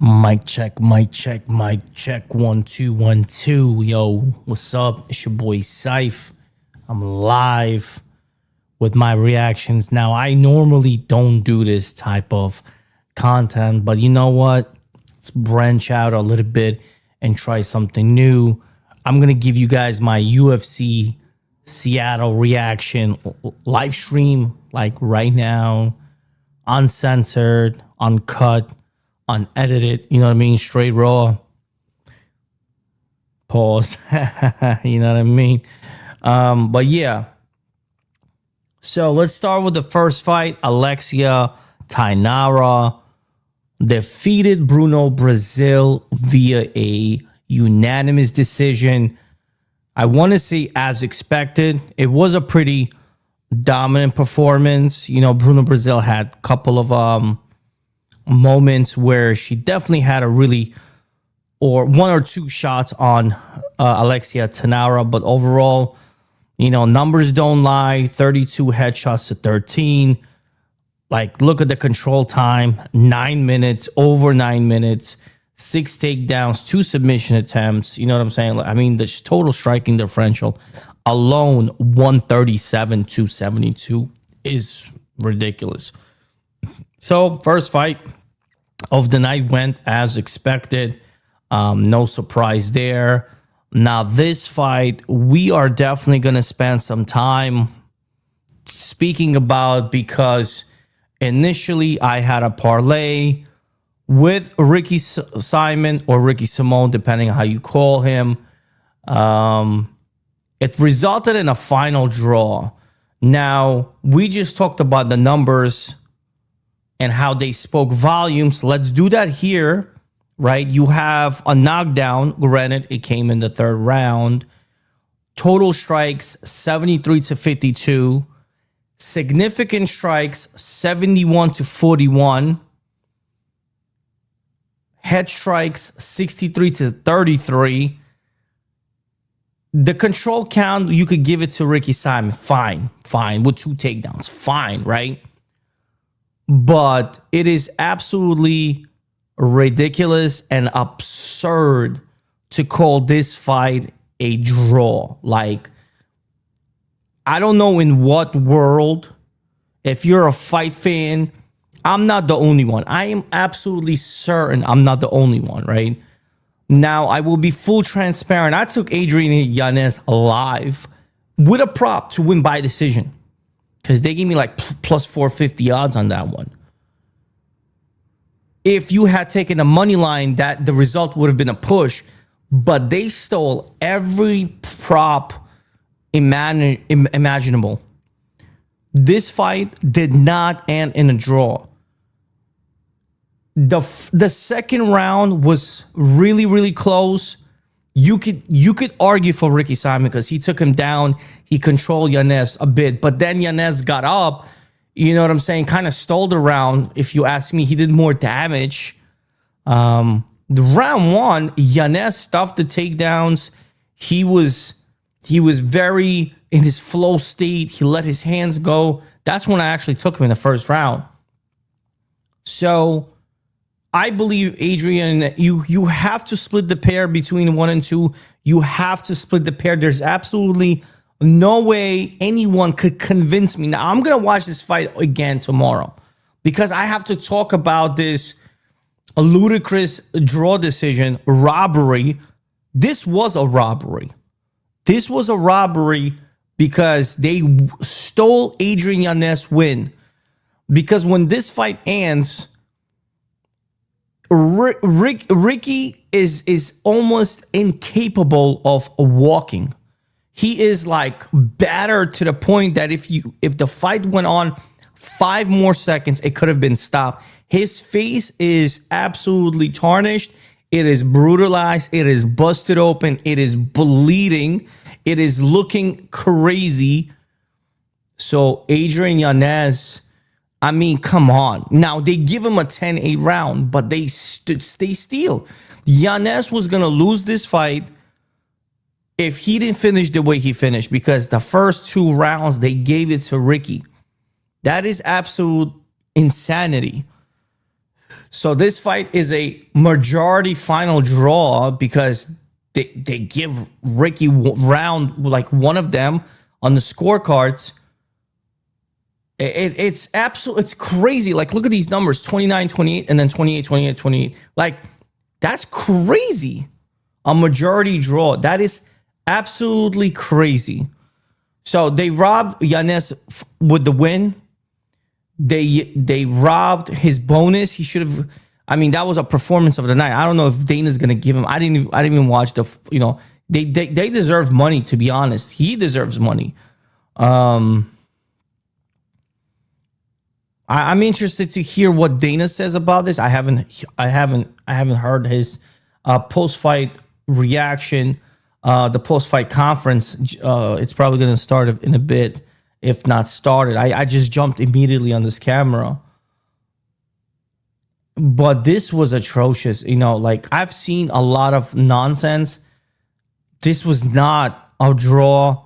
Mic check, mic check, mic check. 1 2 1 2. Yo, what's up? It's your boy Pyfer. I'm live with my reactions. Now, I normally don't do this type of content, but you know what? Let's branch out a little bit and try something new. I'm gonna give you guys my UFC Seattle reaction live stream, like right now, uncensored, uncut, unedited, you know what I mean? Straight raw. Pause. You know what I mean? But yeah. So let's start with the first fight. Alexia Tainara defeated Bruno Brazil via a unanimous decision. I want to say as expected. It was a pretty dominant performance. You know, Bruno Brazil had a couple of moments where she definitely had a really, or one or two shots on Alexia Tainara, but overall, you know, numbers don't lie. 32 headshots to 13. Like, look at the control time, 9 minutes, over 9 minutes, 6 takedowns, 2 submission attempts. You know what I'm saying? I mean, the total striking differential alone, 137 to 72, is ridiculous. So first fight of the night went as expected. No surprise there. Now this fight, we are definitely going to spend some time speaking about, because initially I had a parlay with Ricky Simon or Ricky Simone, depending on how you call him. It resulted in a final draw. Now, we just talked about the numbers and how they spoke volumes. Let's do that here, right? You have a knockdown. Granted, it came in the third round. Total strikes, 73 to 52. Significant strikes, 71 to 41. Head strikes, 63 to 33. The control count, you could give it to Ricky Simon. Fine, with 2 takedowns. Fine, right? But it is absolutely ridiculous and absurd to call this fight a draw. Like, I don't know in what world, if you're a fight fan, I'm not the only one. I am absolutely certain I'm not the only one, right? Now, I will be full transparent. I took Adrian Yanez live with a prop to win by decision, because they gave me like plus 450 odds on that one. If you had taken a money line, that the result would have been a push, but they stole every prop imaginable. This fight did not end in a draw. The second round was really, really close. You could argue for Ricky Simon because he took him down. He controlled Yanez a bit, but then Yanez got up. You know what I'm saying? Kind of stole the round. If you ask me, he did more damage. The round one, Yanez stuffed the takedowns. He was very in his flow state. He let his hands go. That's when I actually took him in the first round. So I believe, Adrian, you have to split the pair between 1 and 2. You have to split the pair. There's absolutely no way anyone could convince me. Now, I'm going to watch this fight again tomorrow, because I have to talk about this ludicrous draw decision, robbery. This was a robbery. This was a robbery because they stole Adrian Yanez's win. Because when this fight ends, Ricky is almost incapable of walking. He is like battered to the point that if the fight went on 5 more seconds, it could have been stopped. His face is absolutely tarnished. It is brutalized. It is busted open. It is bleeding. It is looking crazy. So Adrian Yanez, I mean, come on. Now, they give him a 10-8 round, but they steal. Yanez was going to lose this fight if he didn't finish the way he finished, because the first 2 rounds, they gave it to Ricky. That is absolute insanity. So this fight is a majority final draw because they give Ricky round like one of them on the scorecards. It's absolute. It's crazy. Like, look at these numbers: 29, 28, and then 28, 28, 28. Like, that's crazy. A majority draw. That is absolutely crazy. So they robbed Yanez with the win. They robbed his bonus. He should have. I mean, that was a performance of the night. I don't know if Dana's gonna give him. I didn't even watch the. They deserve money, to be honest. He deserves money. I'm interested to hear what Dana says about this. I haven't heard his post fight reaction. The post fight conference. It's probably gonna start in a bit, if not started. I just jumped immediately on this camera. But this was atrocious. Like, I've seen a lot of nonsense. This was not a draw.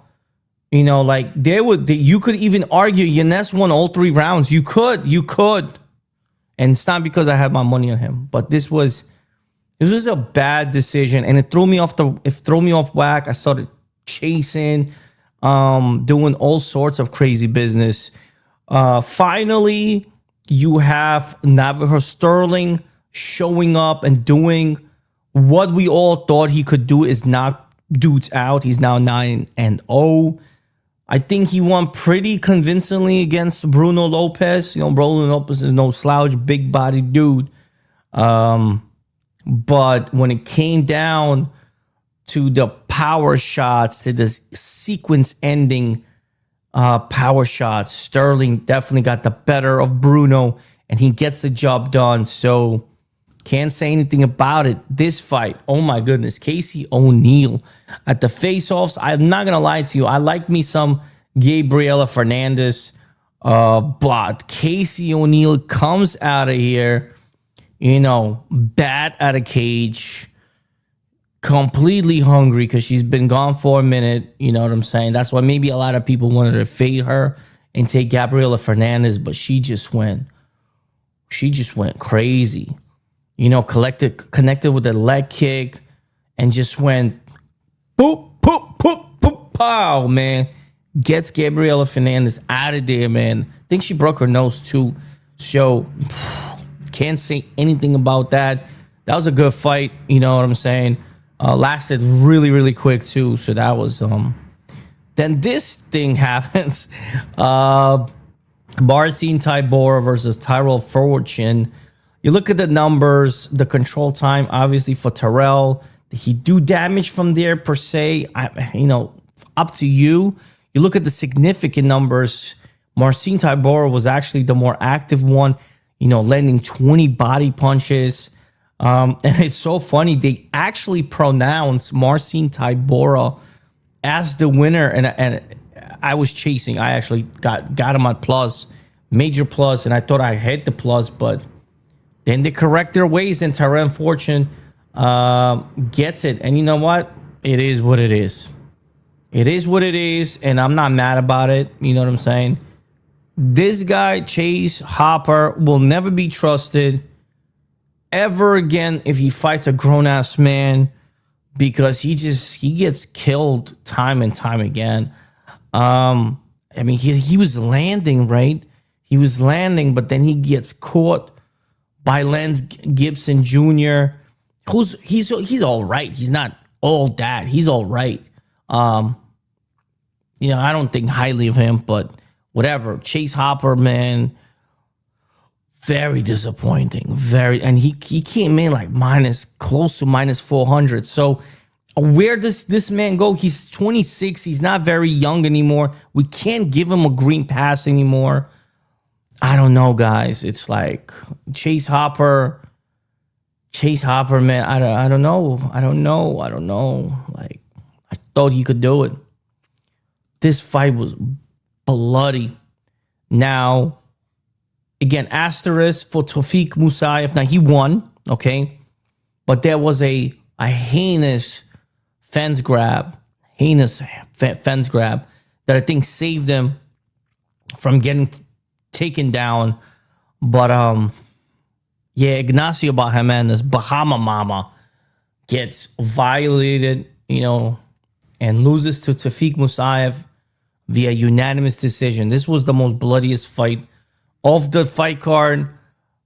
Like, you could even argue Yanez won all 3 rounds. You could. And it's not because I had my money on him, but this was a bad decision, and it threw me off whack. I started chasing, doing all sorts of crazy business. Finally, you have Navajo Sterling showing up and doing what we all thought he could do, is knock dudes out. He's now 9-0. I think he won pretty convincingly against Bruno Lopez. Bruno Lopez is no slouch, big body dude. But when it came down to the power shots, to this sequence ending power shots, Sterling definitely got the better of Bruno, and he gets the job done. So can't say anything about it. This fight, oh my goodness, Casey O'Neill at the face-offs. I'm not gonna lie to you, I like me some Gabriela Fernandez, but Casey O'Neill comes out of here, bat out of cage, completely hungry because she's been gone for a minute. You know what I'm saying? That's why maybe a lot of people wanted to fade her and take Gabriela Fernandez, but she just went crazy. Connected with the leg kick and just went boop, boop, boop, boop, pow, man. Gets Gabriela Fernandez out of there, man. I think she broke her nose too. So can't say anything about that. That was a good fight. You know what I'm saying? Lasted really, really quick too. So that was then this thing happens. Marcin Tybura versus Tyrell Fortune. You look at the numbers, the control time, obviously for Tyrell. Did he do damage from there per se? Up to you. You look at the significant numbers. Marcin Tybura was actually the more active one, landing 20 body punches. And it's so funny. They actually pronounce Marcin Tybura as the winner. And I was chasing. I actually got him at plus, major plus, and I thought I hit the plus, but then they correct their ways, and Tyrell Fortune gets it. And you know what? It is what it is. It is what it is, and I'm not mad about it. You know what I'm saying? This guy, Chase Hopper, will never be trusted ever again if he fights a grown-ass man, because he gets killed time and time again. He was landing, right? He was landing, but then he gets caught by Lance Gibson Jr., he's all right. He's not all that. He's all right. I don't think highly of him, but whatever. Chase Hopper, man, very disappointing. And he came in like close to minus 400. So where does this man go? He's 26. He's not very young anymore. We can't give him a green pass anymore. I don't know, guys. It's like Chase Hopper, man. I don't know. Like, I thought he could do it. This fight was bloody. Now, again, asterisk for Tawfiq Musayev. Now, he won, okay? But there was a heinous fence grab that I think saved him from getting taken down. But Yeah, Ignacio Bahamas, Bahama Mama, gets violated, and loses to Tafik Musayev via unanimous decision. This was the most bloodiest fight of the fight card.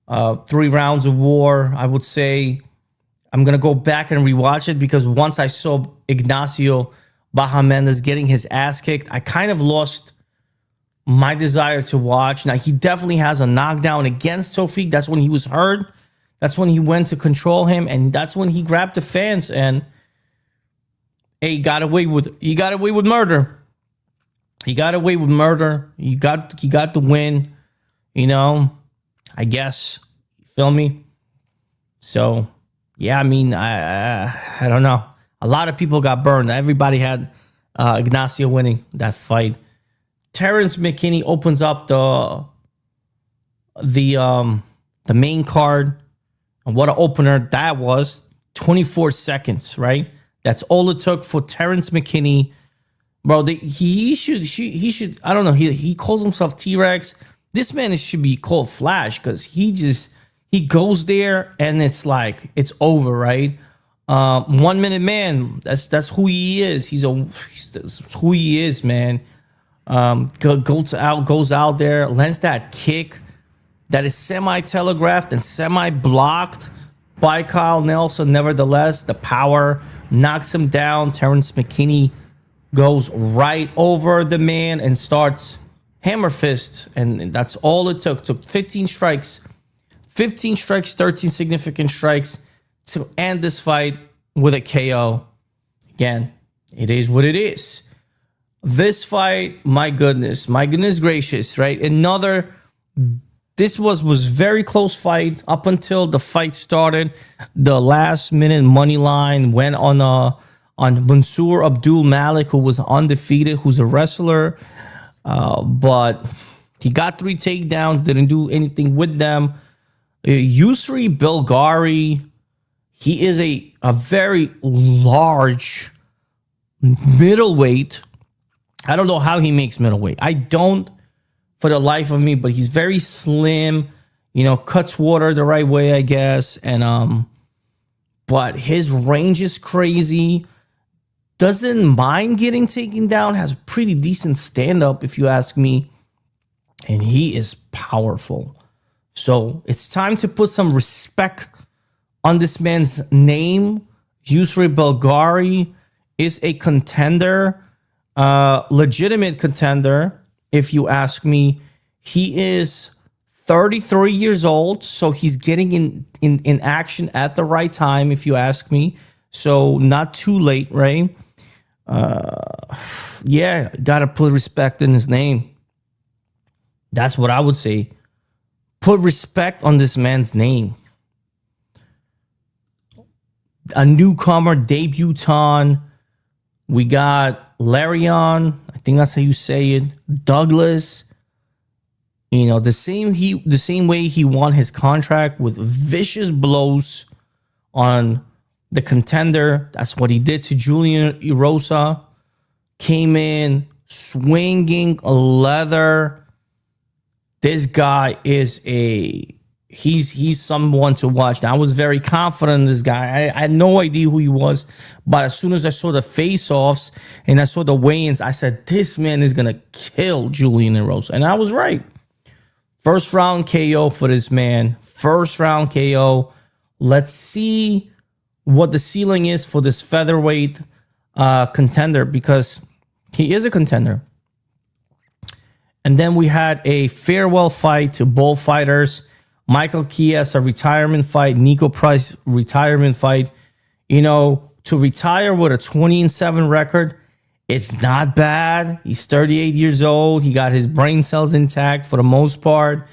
3 rounds of war, I would say. I'm going to go back and rewatch it because once I saw Ignacio Bahamas getting his ass kicked, I kind of lost my desire to watch. Now, he definitely has a knockdown against Tofik. That's when he was hurt. That's when he went to control him, and that's when he grabbed the fence and he got away with murder. He got away with murder. He got the win, I guess. You feel me? So, yeah, I mean, I don't know. A lot of people got burned. Everybody had Ignacio winning that fight. Terrence McKinney opens up the main card. And what an opener that was. 24 seconds, right? That's all it took for Terrence McKinney. Bro, he should, I don't know, he calls himself T-Rex. This man should be called Flash because he goes there and it's like, it's over, right? 1 minute man, that's who he is. That's who he is, man. Goes out there, lands that kick that is semi-telegraphed and semi-blocked by Kyle Nelson. Nevertheless, the power knocks him down. Terrence McKinney goes right over the man and starts hammer fist. And that's all it took. Took 15 strikes, 13 significant strikes to end this fight with a KO. Again, it is what it is. This fight, my goodness gracious, right? This was very close fight up until the fight started. The last minute money line went on Mansour Abdul Malik, who was undefeated, who's a wrestler, but he got 3 takedowns, didn't do anything with them. Yusri Belgari, he is a very large middleweight. I don't know how he makes middleweight. I don't, for the life of me, but he's very slim, cuts water the right way, I guess. And but his range is crazy. Doesn't mind getting taken down, has pretty decent stand-up, if you ask me. And he is powerful. So it's time to put some respect on this man's name. Yusri Belgari is a contender, legitimate contender, if you ask me. He is 33 years old, so he's getting in action at the right time, if you ask me. So not too late, right? Yeah, gotta put respect in his name. That's what I would say. Put respect on this man's name. A newcomer, debutant. We got Larion. I think that's how you say it. Douglas. The same way he won his contract with vicious blows on the contender. That's what he did to Julian Erosa. Came in swinging leather. This guy is he's someone to watch. Now, I was very confident in this guy. I had no idea who he was, but as soon as I saw the face-offs and I saw the weigh-ins, I said, this man is gonna kill Julian Erosa, and I was right. First round KO for this man. First round KO. Let's see what the ceiling is for this featherweight contender, because he is a contender. And then we had a farewell fight to both fighters. Michael Chiesa, a retirement fight. Nico Price, retirement fight. To retire with a 20-7 record, it's not bad. He's 38 years old. He got his brain cells intact for the most part.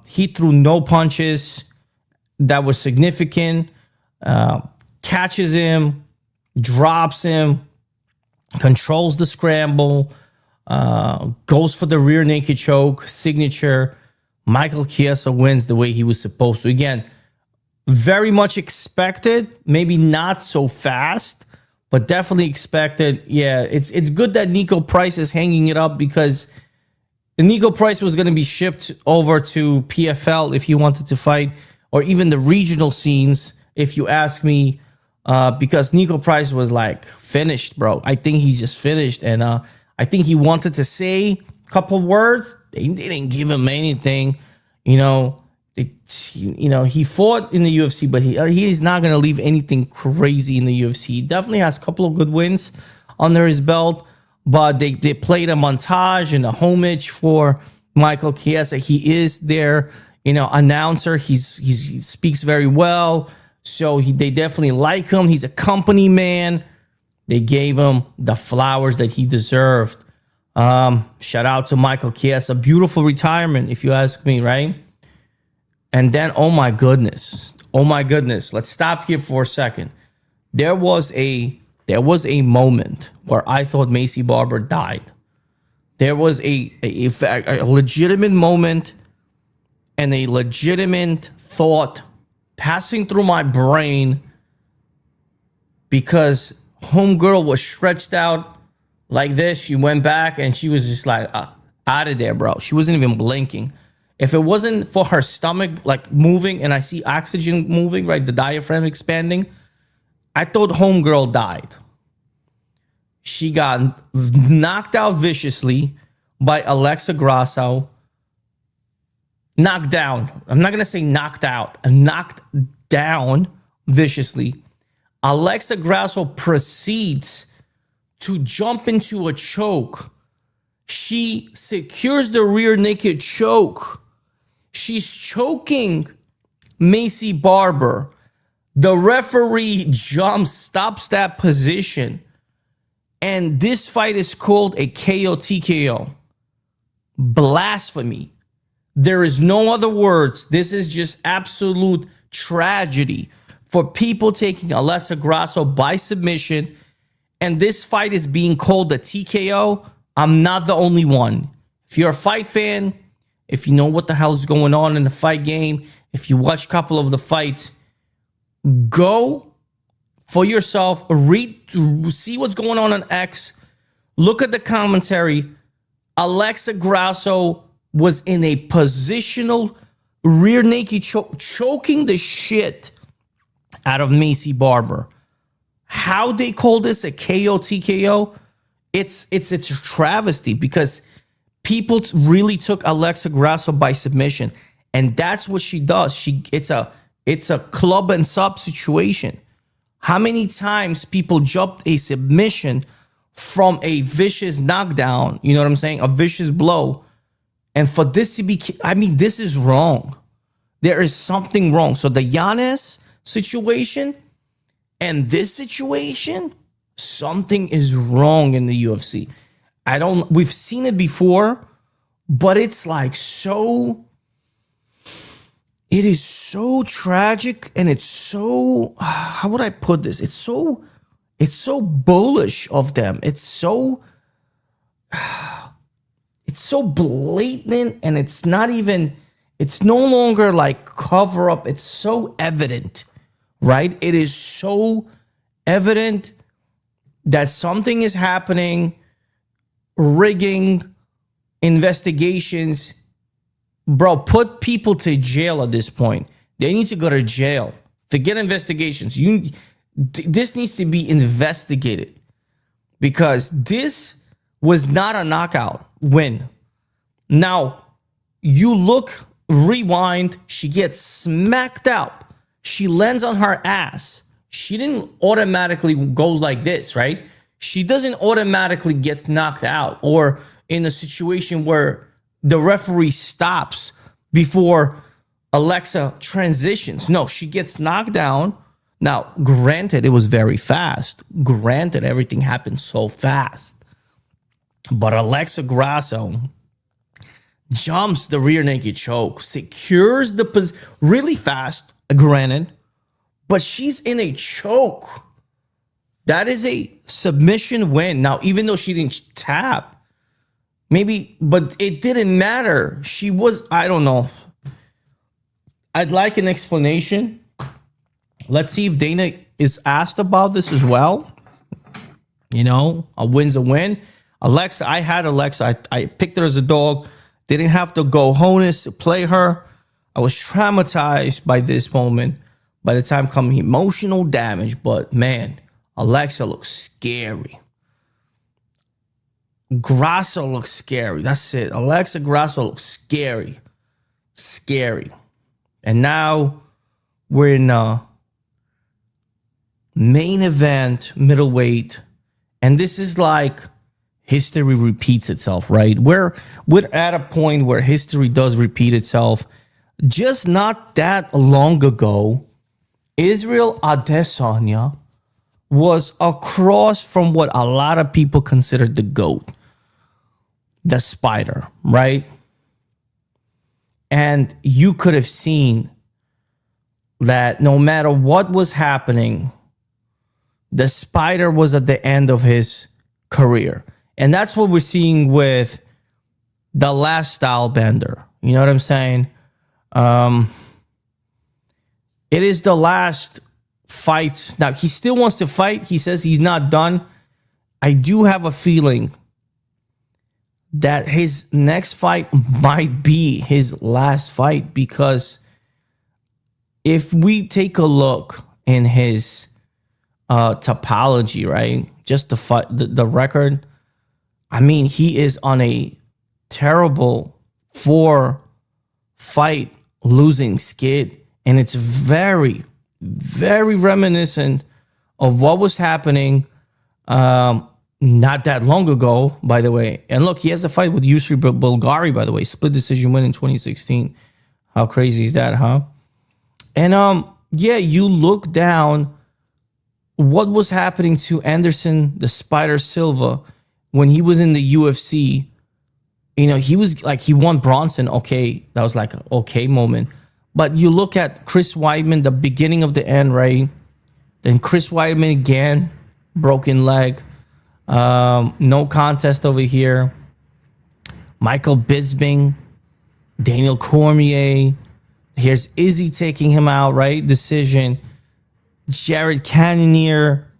He threw no punches that were significant. Catches him, drops him, controls the scramble, goes for the rear naked choke, signature. Michael Chiesa wins the way he was supposed to. Again, very much expected, maybe not so fast, but definitely expected. Yeah, it's good that Nico Price is hanging it up, because Nico Price was going to be shipped over to PFL if he wanted to fight or even the regional scenes, if you ask me, because Nico Price was like finished, bro. I think he's just finished. And I think he wanted to say a couple words. They didn't give him anything. You know, he fought in the UFC, but he's not going to leave anything crazy in the UFC. He definitely has a couple of good wins under his belt, but they played a montage and a homage for Michael Chiesa. He is their, announcer. He speaks very well. So they definitely like him. He's a company man. They gave him the flowers that he deserved. Shout out to Michael Chiesa. Beautiful retirement, if you ask me, right? And then, oh my goodness. Let's stop here for a second. There was a moment where I thought Maycee Barber died. There was a legitimate moment and a legitimate thought passing through my brain, because homegirl was stretched out like this. She went back and she was just like out of there, bro. She wasn't even blinking. If it wasn't for her stomach like moving and I see oxygen moving, right, the diaphragm expanding, I thought homegirl died. She got knocked out viciously by Alexa Grasso. Knocked down. I'm not going to say knocked out. Knocked down viciously. Alexa Grasso proceeds to jump into a choke. She secures the rear naked choke. She's choking Maycee Barber. The referee jumps, stops that position. And this fight is called a KO TKO. Blasphemy. There is no other words. This is just absolute tragedy for people taking Alexa Grasso by submission. And this fight is being called a TKO. I'm not the only one. If you're a fight fan, if you know what the hell is going on in the fight game, if you watch a couple of the fights, go for yourself, read, see what's going on X, look at the commentary. Alexa Grasso was in a positional rear naked choke, choking the shit out of Maycee Barber. How they call this a KO TKO? It's a travesty, because people really took Alexa Grasso by submission, and that's what she does. It's a club and sub situation. How many times people jumped a submission from a vicious knockdown? You know what I'm saying? A vicious blow. And for this to be, this is wrong. There is something wrong. So the Giannis situation and this situation, something is wrong in the UFC. We've seen it before, but it's like it is so tragic, and it's so, how would I put this? It's so bullish of them. It's so blatant, and it's no longer like cover up. It's so evident, right? It is so evident that something is happening, rigging, investigations. Bro, put people to jail at this point. They need to go to jail. Forget investigations. This needs to be investigated, because this was not a knockout win. Now, you rewind, she gets smacked out. She lands on her ass. She didn't automatically go like this, right? She doesn't automatically get knocked out, or in a situation where the referee stops before Alexa transitions. No, she gets knocked down. Now, granted, it was very fast. Granted, everything happened so fast. But Alexa Grasso jumps the rear naked choke, secures the position really fast, granted, but she's in a choke. That is a submission win. Now, even though she didn't tap, maybe, but it didn't matter. She was, I don't know. I'd like an explanation. Let's see if Dana is asked about this as well. A win's a win. Alexa, I had Alexa. I picked her as a dog. Didn't have to go honus to play her. I was traumatized by this moment. By the time coming, emotional damage. But man, Alexa looks scary. Grasso looks scary. That's it. Alexa Grasso looks scary. Scary. And now we're in a main event, middleweight. And this is like history repeats itself, right? We're at a point where history does repeat itself. Just not that long ago, Israel Adesanya was across from what a lot of people considered the GOAT, the Spider, right? And you could have seen that no matter what was happening, the Spider was at the end of his career. And that's what we're seeing with the last style bender. You know what I'm saying? It is the last fight. Now, he still wants to fight. He says he's not done. I do have a feeling that his next fight might be his last fight, because if we take a look in his topology, right? Just the fight, the record. I mean, he is on a terrible 4-fight losing skid. And it's very, very reminiscent of what was happening not that long ago, by the way. And look, he has a fight with Yusri Bulgari, by the way. Split decision win in 2016. How crazy is that, huh? And yeah, you look down what was happening to Anderson, the Spider Silva, when he was in the UFC. You know, he was like, he won Bronson. Okay, that was like an okay moment. But you look at Chris Weidman, the beginning of the end, right? Then Chris Weidman again, broken leg. No contest over here. Michael Bisping, Daniel Cormier. Here's Izzy taking him out, right? Decision. Jared Cannonier,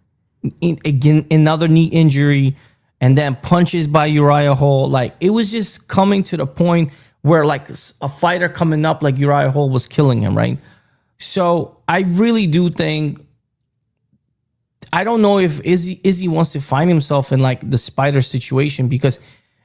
again, another knee injury. And then punches by Uriah Hall. Like, it was just coming to the point where like a fighter coming up like Uriah Hall was killing him, right? So I really do think, I don't know if Izzy wants to find himself in like the Spider situation, because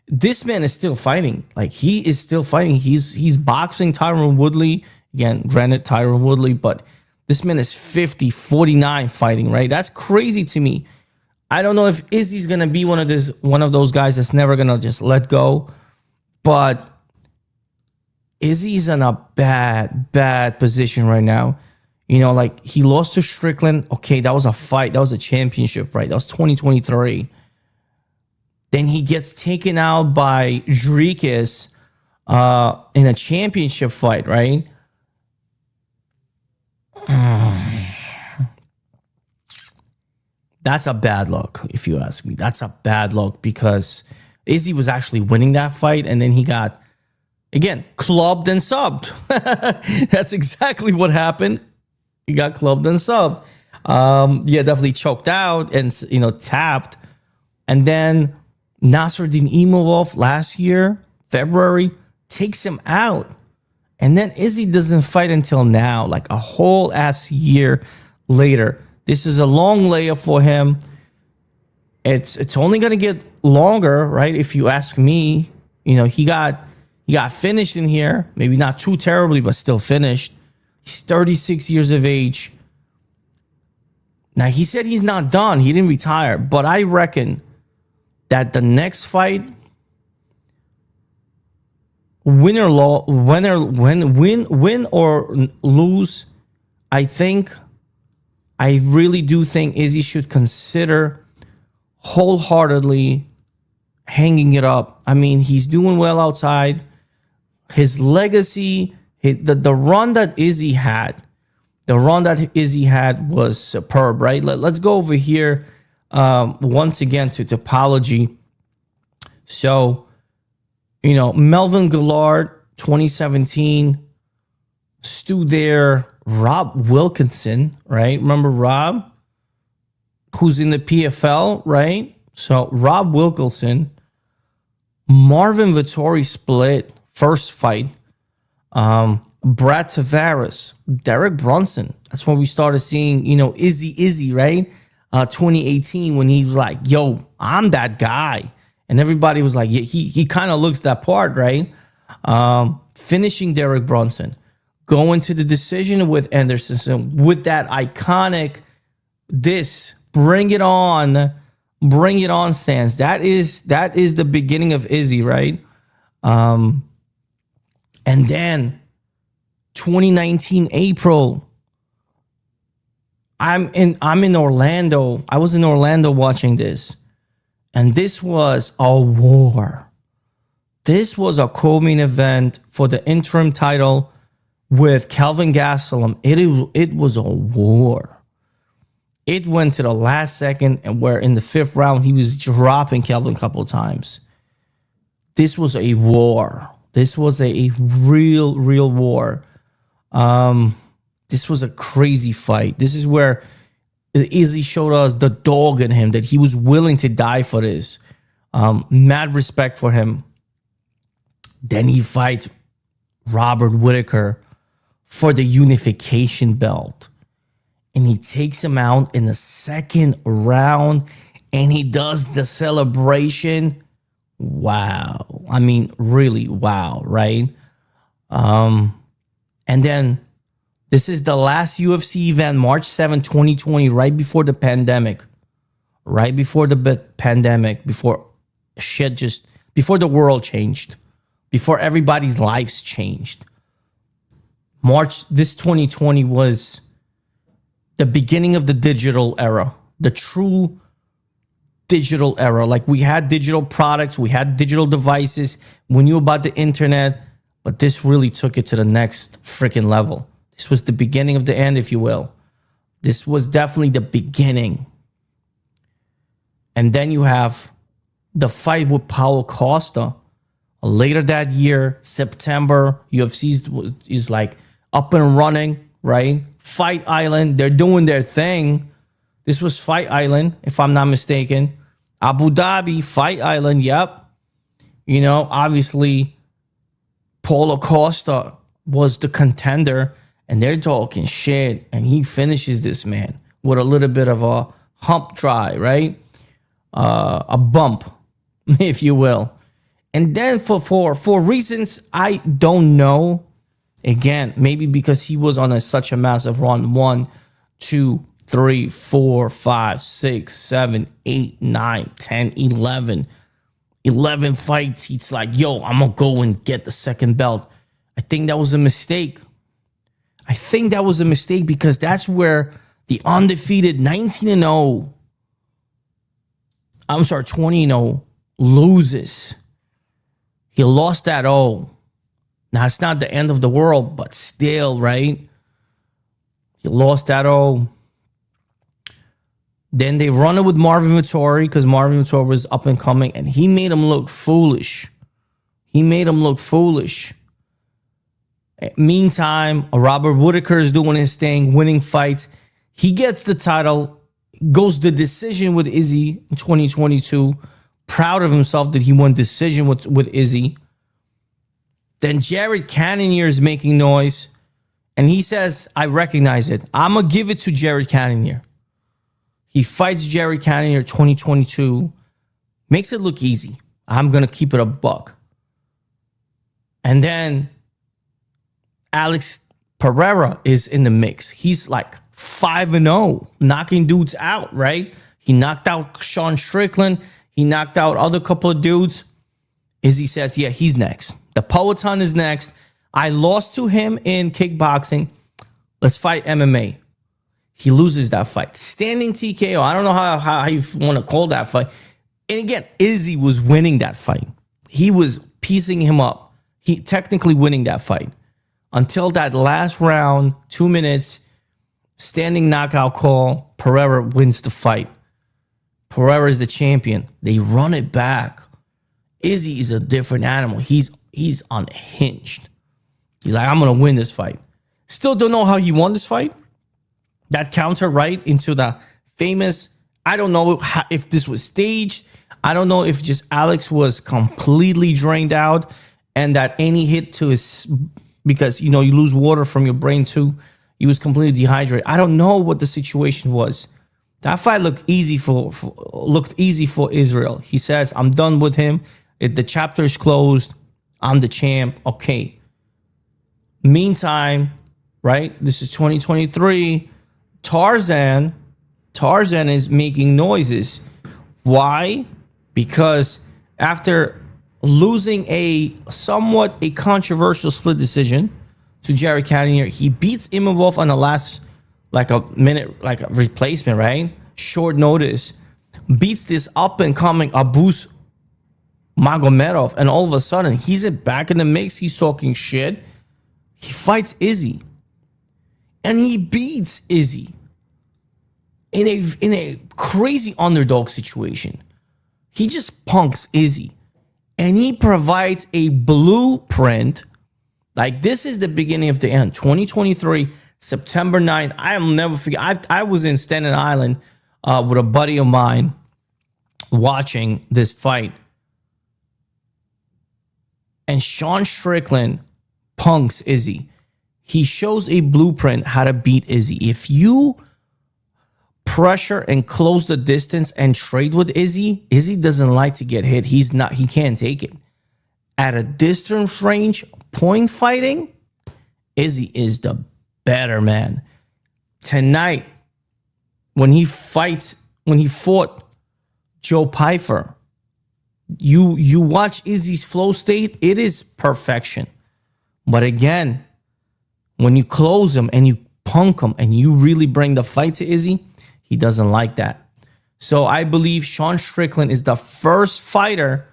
this man is still fighting. Like, he is still fighting. He's boxing Tyron Woodley. Again, granted, Tyron Woodley, but this man is 50-49 fighting, right? That's crazy to me. I don't know if Izzy's gonna be one of those guys that's never gonna just let go, but Izzy's in a bad position right now. You know, like, he lost to Strickland. Okay, that was a fight. That was a championship, right? That was 2023. Then he gets taken out by Dricus in a championship fight, right? That's a bad look, if you ask me. That's a bad look, because Izzy was actually winning that fight, and then he got, again, clubbed and subbed. That's exactly what happened. He got clubbed and subbed. Yeah, definitely choked out and, you know, tapped. And then Nasruddin Imavov last year, February, takes him out. And then Izzy doesn't fight until now, like a whole ass year later. This is a long layup for him. It's only going to get longer, right? If you ask me, you know, he got finished in here. Maybe not too terribly, but still finished. He's 36 years of age. Now, he said he's not done. He didn't retire. But I reckon that the next fight, win or lose, I really do think Izzy should consider wholeheartedly hanging it up. I mean, he's doing well outside. His legacy, the run that Izzy had, was superb, right? Let's go over here once again to topology. So, you know, Melvin Gillard, 2017, Stu Dare, Rob Wilkinson, right? Remember Rob, who's in the PFL, right? So Rob Wilkinson, Marvin Vettori split first fight. Brad Tavares, Derek Brunson. That's when we started seeing, Izzy, right? 2018, when he was like, yo, I'm that guy. And everybody was like, yeah, he kind of looks that part, right? Finishing Derek Brunson, going to the decision with Anderson with that iconic bring it on stance. That is the beginning of Izzy, right? And then 2019 April, I'm in Orlando. I was in Orlando watching this, and this was a war. This was a co-main event for the interim title with Kelvin Gastelum. It was a war. It went to the last second, and where in the 5th round he was dropping Kelvin a couple of times. This was a war. This was a real war. This was a crazy fight. This is where Izzy showed us the dog in him, that he was willing to die for this. Mad respect for him. Then he fights Robert Whittaker for the unification belt. And he takes him out in the 2nd round, and he does the celebration. Wow. I mean, really, wow, right? And then this is the last UFC event, March 7, 2020, right before the pandemic. Before the pandemic, before the world changed, before everybody's lives changed. This 2020 was the beginning of the digital era, the true digital era. Like, we had digital products, we had digital devices, we knew about the internet, but this really took it to the next freaking level. This was the beginning of the end, if you will. This was definitely the beginning. And then you have the fight with Paulo Costa. Later that year, September, UFC is like up and running, right? Fight Island, they're doing their thing. This was Fight Island, if I'm not mistaken. Abu Dhabi, Fight Island, yep. Obviously, Paulo Costa was the contender, and they're talking shit, and he finishes this man with a little bit of a hump try, right? A bump, if you will. And then for reasons I don't know, again, maybe because he was on such a massive run, 1, 2, 3, 4, 5, 6, 7, 8, 9, 10, 11 fights. He's like, yo, I'm going to go and get the 2nd belt. I think that was a mistake. Because that's where the undefeated 20-0 loses. He lost that O. Now, it's not the end of the world, but still, right? He lost that O. Then they run it with Marvin Vettori, because Marvin Vettori was up and coming, and he made him look foolish. Meantime, Robert Whittaker is doing his thing, winning fights. He gets the title, goes the decision with Izzy in 2022. Proud of himself that he won decision with Izzy. Then Jared Cannonier is making noise, and he says, I recognize it. I'm going to give it to Jared Cannonier. He fights Jared Cannonier 2022, makes it look easy. I'm going to keep it a buck. And then Alex Pereira is in the mix. He's like 5-0, knocking dudes out, right? He knocked out Sean Strickland. He knocked out other couple of dudes. Izzy says, yeah, he's next. The Poetan is next. I lost to him in kickboxing. Let's fight MMA. He loses that fight. Standing TKO. I don't know how you want to call that fight. And again, Izzy was winning that fight. He was piecing him up. He technically winning that fight. Until that last round, 2 minutes, standing knockout call, Pereira wins the fight. Pereira is the champion. They run it back. Izzy is a different animal. He's unhinged. He's like, I'm going to win this fight. Still don't know how he won this fight. That counter right into the famous, I don't know if this was staged. I don't know if just Alex was completely drained out and that any hit to his because, you lose water from your brain too. He was completely dehydrated. I don't know what the situation was. That fight looked easy for Israel. He says, I'm done with him. The chapter is closed. I'm the champ. Okay. Meantime, right? This is 2023. Tarzan is making noises. Why? Because after losing a controversial split decision to Jared Cannonier, he beats Imavov on the last a replacement, right? Short notice. Beats this up and coming Abus Magomedov, and all of a sudden he's back in the mix. He's talking shit. He fights Izzy, and he beats Izzy in a crazy underdog situation. He just punks Izzy, and he provides a blueprint. Like, this is the beginning of the end. 2023, September 9th. I'll never forget. I was in Staten Island with a buddy of mine watching this fight. And Sean Strickland punks Izzy. He shows a blueprint how to beat Izzy. If you pressure and close the distance and trade with Izzy, Izzy doesn't like to get hit. He can't take it. At a distance range, point fighting, Izzy is the better man. Tonight, when he fought Joe Pyfer, you watch Izzy's flow state, it is perfection. But again, when you close him and you punk him and you really bring the fight to Izzy, he doesn't like that. So I believe Sean Strickland is the first fighter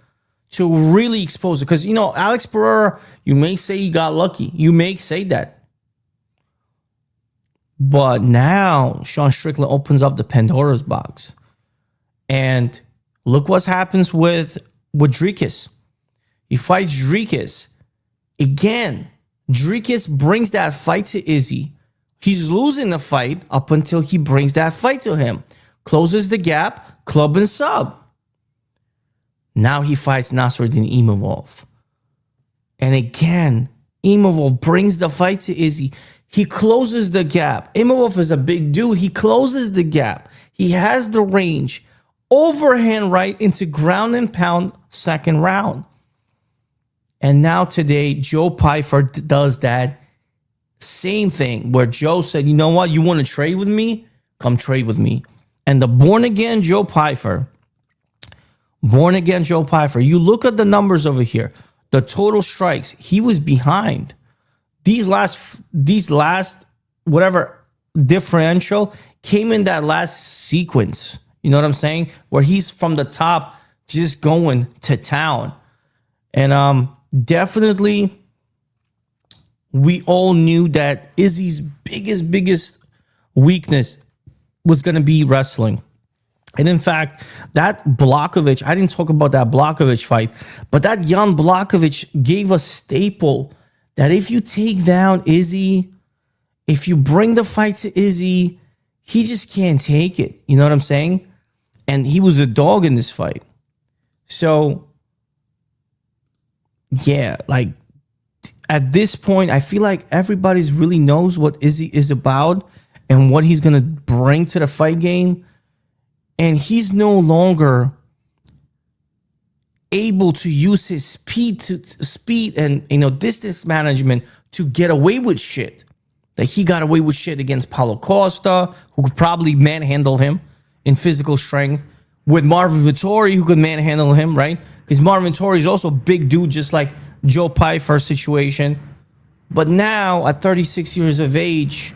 to really expose it. Because, Alex Pereira, you may say he got lucky. You may say that. But now Sean Strickland opens up the Pandora's box. And look what happens with Dricus. He fights Dricus. Again, Dricus brings that fight to Izzy. He's losing the fight up until he brings that fight to him. Closes the gap, club and sub. Now he fights Nasruddin Imavov. And again, Imavov brings the fight to Izzy. He closes the gap. Imavov is a big dude. He closes the gap. He has the range. Overhand right into ground and pound second round. And now today, Joe Pyfer does that same thing where Joe said, you know what? You want to trade with me? Come trade with me. And the born-again Joe Pyfer, you look at the numbers over here, the total strikes, he was behind. These last whatever differential came in that last sequence. You know what I'm saying? Where he's from the top just going to town. And definitely we all knew that Izzy's biggest weakness was going to be wrestling. And in fact, that Blachowicz, I didn't talk about that Blachowicz fight, but that Jan Blachowicz gave a staple that if you take down Izzy, if you bring the fight to Izzy, he just can't take it. You know what I'm saying? And he was a dog in this fight. So, yeah, like at this point, I feel like everybody's really knows what Izzy is about and what he's going to bring to the fight game. And he's no longer able to use his speed and distance management to get away with shit. That he got away with shit against Paulo Costa, who could probably manhandle him in physical strength, with Marvin Vettori, who could manhandle him, right? Because Marvin Vettori is also a big dude, just like Joe Pyfer situation. But now, at 36 years of age,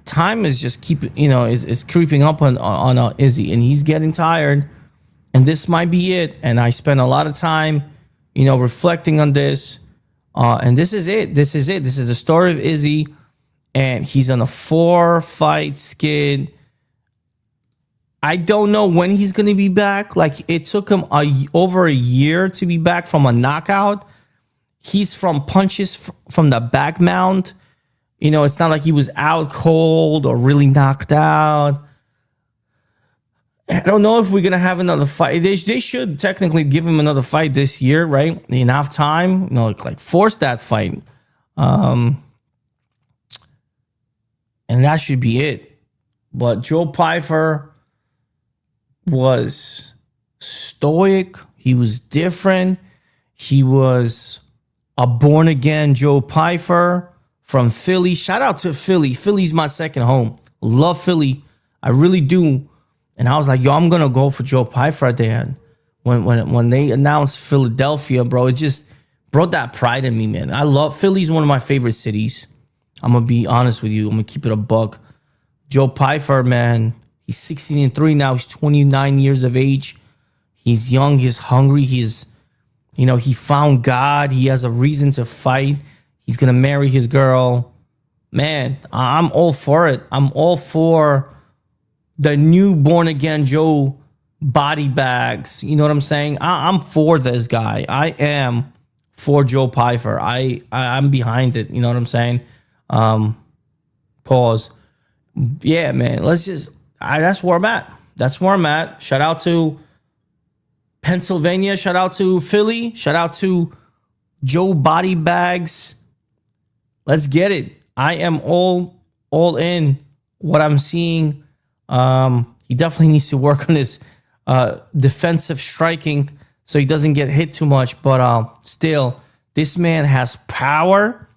time is just is creeping up on Izzy, and he's getting tired. And this might be it. And I spent a lot of time, reflecting on this. And this is it. This is the story of Izzy. And he's on a 4-fight skid. I don't know when he's going to be back. Like, it took him over a year to be back from a knockout. He's from punches from the back mount. It's not like he was out cold or really knocked out. I don't know if we're going to have another fight. They should technically give him another fight this year, right? Enough time, like force that fight. And that should be it. But Joe Pyfer was stoic. He was different. He was a born-again Joe Pyfer from Philly. Shout out to Philly. Philly's my second home. Love Philly. I really do. And I was like, yo, I'm going to go for Joe Pyfer there. When they announced Philadelphia, bro, it just brought that pride in me, man. I love Philly's one of my favorite cities. I'm going to be honest with you. I'm going to keep it a buck. Joe Pyfer, man, he's 16-3 now. He's 29 years of age. He's young. He's hungry. He's, he found God. He has a reason to fight. He's going to marry his girl. Man, I'm all for it. I'm all for the new born-again Joe body bags. You know what I'm saying? I'm for this guy. I am for Joe Pyfer. I'm behind it. You know what I'm saying? Pause. Yeah, man. That's where I'm at. That's where I'm at. Shout out to Pennsylvania. Shout out to Philly. Shout out to Joe Body Bags. Let's get it. I am all in what I'm seeing. He definitely needs to work on his defensive striking so he doesn't get hit too much. But still, this man has power,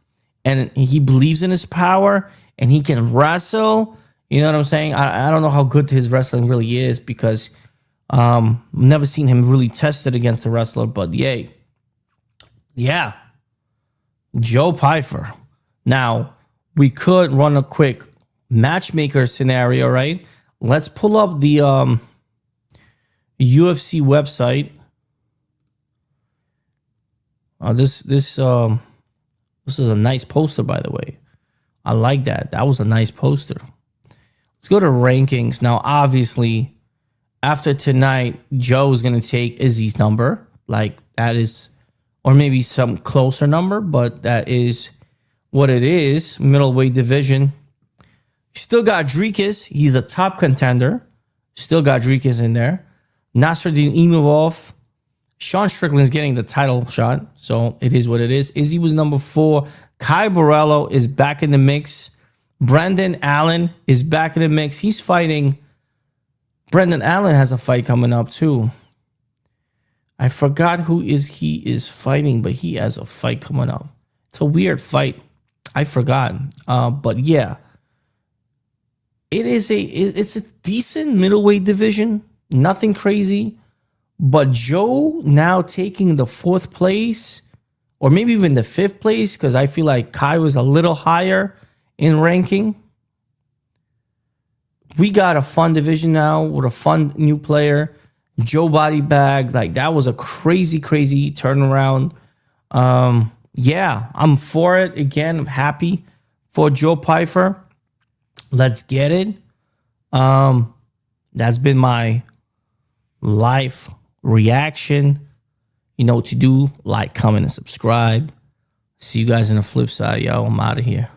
and he believes in his power, and he can wrestle. You know what I'm saying? I don't know how good his wrestling really is because never seen him really tested against a wrestler. But yay. Yeah. Joe Pyfer. Now, we could run a quick matchmaker scenario, right? Let's pull up the UFC website. This is a nice poster, by the way. I like that. That was a nice poster. Let's go to rankings. Now, obviously, after tonight, Joe's going to take Izzy's number. Like, that is, or maybe some closer number, but that is what it is. Middleweight division. Still got Dricus. He's a top contender. Still got Dricus in there. Nasruddin Imavov. Sean Strickland's getting the title shot, so it is what it is. Izzy was number 4. Kai Borello is back in the mix. Brendan Allen is back in the mix. He's fighting. Brendan Allen has a fight coming up too. I forgot who he is fighting, but he has a fight coming up. It's a weird fight. I forgot. But yeah. It's a decent middleweight division. Nothing crazy. But Joe now taking the 4th place, or maybe even the 5th place, because I feel like Kai was a little higher in ranking. We got a fun division now with a fun new player. Joe Body Bag. Like, that was a crazy, crazy turnaround. Yeah, I'm for it. Again, I'm happy for Joe Pyfer. Let's get it. That's been my life reaction. You know what to do. Like, comment, and subscribe. See you guys in the flip side. Yo, I'm out of here.